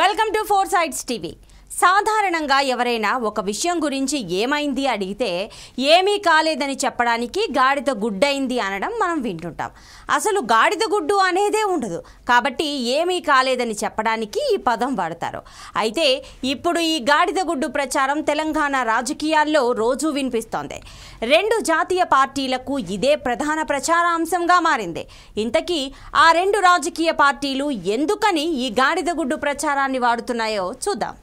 Welcome to four sides TV. సాధారణంగా ఎవరైనా ఒక విషయం గురించి ఏమైంది అడిగితే ఏమీ కాలేదని చెప్పడానికి గాడిద గుడ్డైంది అనడం మనం వింటుంటాం. అసలు గాడిద గుడ్డు అనేదే ఉండదు, కాబట్టి ఏమీ కాలేదని చెప్పడానికి ఈ పదం వాడతారు. అయితే ఇప్పుడు ఈ గాడిద గుడ్డు ప్రచారం తెలంగాణ రాజకీయాల్లో రోజూ వినిపిస్తోంది. రెండు జాతీయ పార్టీలకు ఇదే ప్రధాన ప్రచారాంశంగా మారింది. ఇంతకీ ఆ రెండు రాజకీయ పార్టీలు ఎందుకని ఈ గాడిద గుడ్డు ప్రచారాన్ని వాడుతున్నాయో చూద్దాం.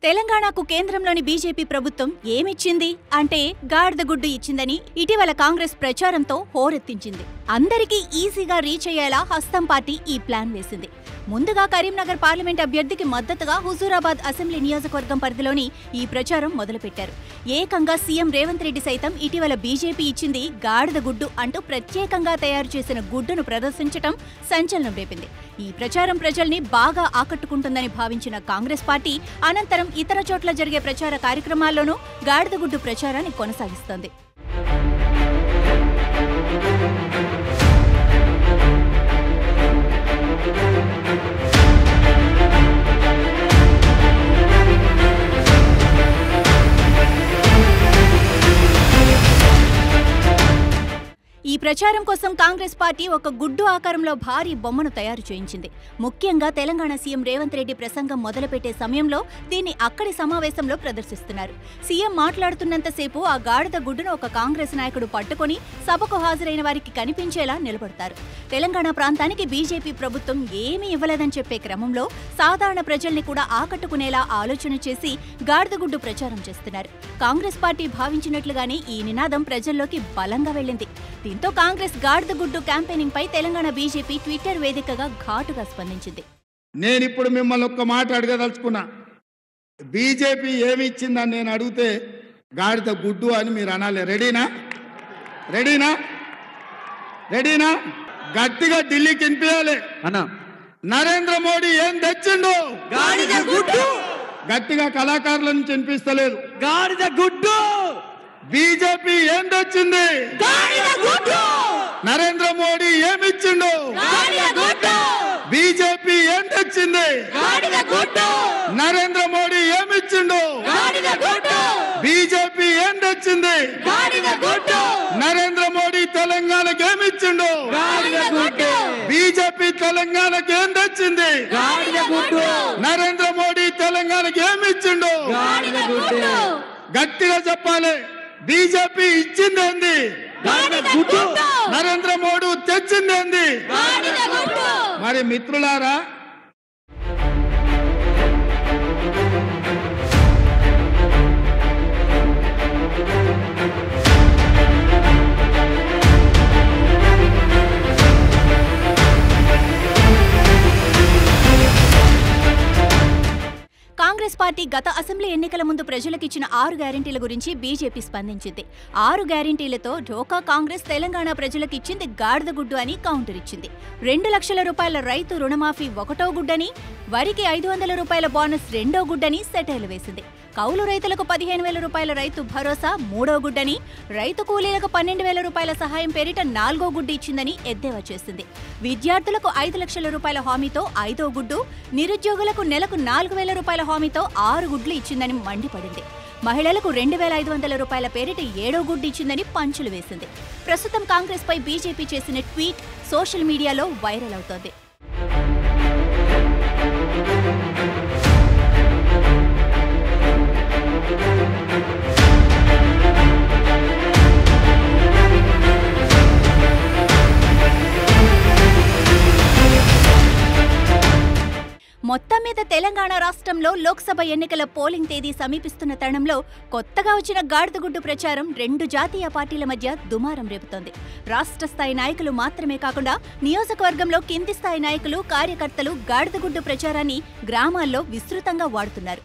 తెలంగాణకు కేంద్రంలోని బీజేపీ ప్రభుత్వం ఏమిచ్చింది అంటే గాడిద గుడ్డు ఇచ్చిందని ఇటీవల కాంగ్రెస్ ప్రచారంతో హోరెత్తించింది. అందరికీ ఈజీగా రీచ్ అయ్యేలా హస్తం పార్టీ ఈ ప్లాన్ వేసింది. ముందుగా కరీంనగర్ పార్లమెంట్ అభ్యర్థికి మద్దతుగా హుజూరాబాద్ అసెంబ్లీ నియోజకవర్గం పరిధిలోని ఈ ప్రచారం మొదలుపెట్టారు. ఏకంగా సీఎం రేవంత్ రెడ్డి సైతం ఇటీవల బీజేపీ ఇచ్చింది గాడిద గుడ్డు అంటూ ప్రత్యేకంగా తయారు చేసిన గుడ్డును ప్రదర్శించడం సంచలనం రేపింది. ఈ ప్రచారం ప్రజల్ని బాగా ఆకట్టుకుంటుందని భావించిన కాంగ్రెస్ పార్టీ అనంతరం ఇతర చోట్ల జరిగే ప్రచార కార్యక్రమాల్లోనూ గాడిద గుడ్డు ప్రచారాన్ని కొనసాగిస్తోంది. ఈ ప్రచారం కోసం కాంగ్రెస్ పార్టీ ఒక గుడ్డు ఆకారంలో భారీ బొమ్మను తయారు చేయించింది. ముఖ్యంగా తెలంగాణ సీఎం రేవంత్ రెడ్డి ప్రసంగం మొదలుపెట్టే సమయంలో దీన్ని అక్కడి సమావేశంలో ప్రదర్శిస్తున్నారు. సీఎం మాట్లాడుతున్నంతసేపు ఆ గాడిద గుడ్డును ఒక కాంగ్రెస్ నాయకుడు పట్టుకుని సభకు హాజరైన వారికి కనిపించేలా నిలబడతారు. తెలంగాణ ప్రాంతానికి బీజేపీ ప్రభుత్వం ఏమీ ఇవ్వలేదని చెప్పే క్రమంలో సాధారణ ప్రజల్ని కూడా ఆకట్టుకునేలా ఆలోచన చేసి గాడిద గుడ్డు ప్రచారం చేస్తున్నారు. కాంగ్రెస్ పార్టీ భావించినట్లుగానే ఈ నినాదం ప్రజల్లోకి బలంగా వెళ్లింది. దీంతో కాంగ్రెస్ గాడిద గుడ్డు క్యాంపెయినింగ్ పై తెలంగాణ బీజేపీ ట్విట్టర్ వేదికగా ఘాటుగా స్పందించింది. నేనిప్పుడు మిమ్మల్ని ఒక్క మాట అడగదలుచుకున్నా. బీజేపీ ఏమి ఇచ్చిందని నేను అడిగితే గాడిద గుడ్డు అని మీరు అనాలి. రెడీనా? రెడీనా? రెడీనా? గట్టిగా ఢిల్లీకి వినిపించాలి. నరేంద్ర మోడీ ఏం తెచ్చిండు? గాడిద గుడ్డు. గట్టిగా కళాకారుల నుంచి వినిపిస్తలేదు. గాడిద గుడ్డు. బీజేపీ ఏం తెచ్చింది? గాడిద గుడ్డు. నరేంద్ర మోడీ ఏమిచ్చిండు? గాడిద గుడ్డు. బీజేపీ ఏం తెచ్చింది? గాడిద గుడ్డు. నరేంద్ర మోడీ ఏమిచ్చిండు? గాడిద గుడ్డు. బీజేపీ ఏం తెచ్చింది? గాడిద గుడ్డు. నరేంద్ర మోడీ తెలంగాణకి ఏమిచ్చిండు? గాడిద గుడ్డు. బీజేపీ తెలంగాణకి ఏం తెచ్చింది? గాడిద గుడ్డు. నరేంద్ర మోడీ తెలంగాణకి ఏమిచ్చిండు? గాడిద గుడ్డు. గట్టిగా చెప్పాలి. బీజేపీ ఇచ్చింది ఏంది? గాడిద గుడ్డు. నరేంద్ర మోడీ తెచ్చింది ఏంది? గాడిద గుడ్డు. మరి మిత్రులారా, కాంగ్రెస్ పార్టీ గత అసెంబ్లీ ఎన్నికల ముందు ప్రజలకిచ్చిన 6 గ్యారెంటీల గురించి బీజేపీ స్పందించింది. 6 గ్యారెంటీలతో ఢోకా కాంగ్రెస్ తెలంగాణ ప్రజలకిచ్చింది గాడిద గుడ్డు అని కౌంటర్ ఇచ్చింది. 2 లక్షల రూపాయల రైతు రుణమాఫీ 1వ గుడ్డని, వరికి 500 రూపాయల బోనస్ 2వ గుడ్డని సెటైలు వేసింది. కౌలు రైతులకు 15,000 రూపాయల రైతు భరోసా 3వ గుడ్డని, రైతు కూలీలకు 12,000 రూపాయల సహాయం పేరిట 4వ గుడ్డు ఇచ్చిందని ఎద్దేవా చేసింది. విద్యార్థులకు 5 లక్షల రూపాయల హామీతో 5వ గుడ్డు, నిరుద్యోగులకు నెలకు 4,000 రూపాయల హామీతో 6 గుడ్లు ఇచ్చిందని మండిపడింది. మహిళలకు 2,500 రూపాయల పేరిట 7వ గుడ్డు ఇచ్చిందని పంచులు వేసింది. ప్రస్తుతం కాంగ్రెస్ పై బీజేపీ చేసిన ట్వీట్ సోషల్ మీడియాలో వైరల్ అవుతోంది. మొత్తం మీద తెలంగాణ రాష్ట్రంలో లోక్సభ ఎన్నికల పోలింగ్ తేదీ సమీపిస్తున్న తరుణంలో కొత్తగా వచ్చిన గాడిదగుడ్డు ప్రచారం రెండు జాతీయ పార్టీల మధ్య దుమారం రేపుతోంది. రాష్ట్ర స్థాయి నాయకులు మాత్రమే కాకుండా నియోజకవర్గంలో కింది స్థాయి నాయకులు, కార్యకర్తలు గాడిదగుడ్డు ప్రచారాన్ని గ్రామాల్లో విస్తృతంగా వాడుతున్నారు.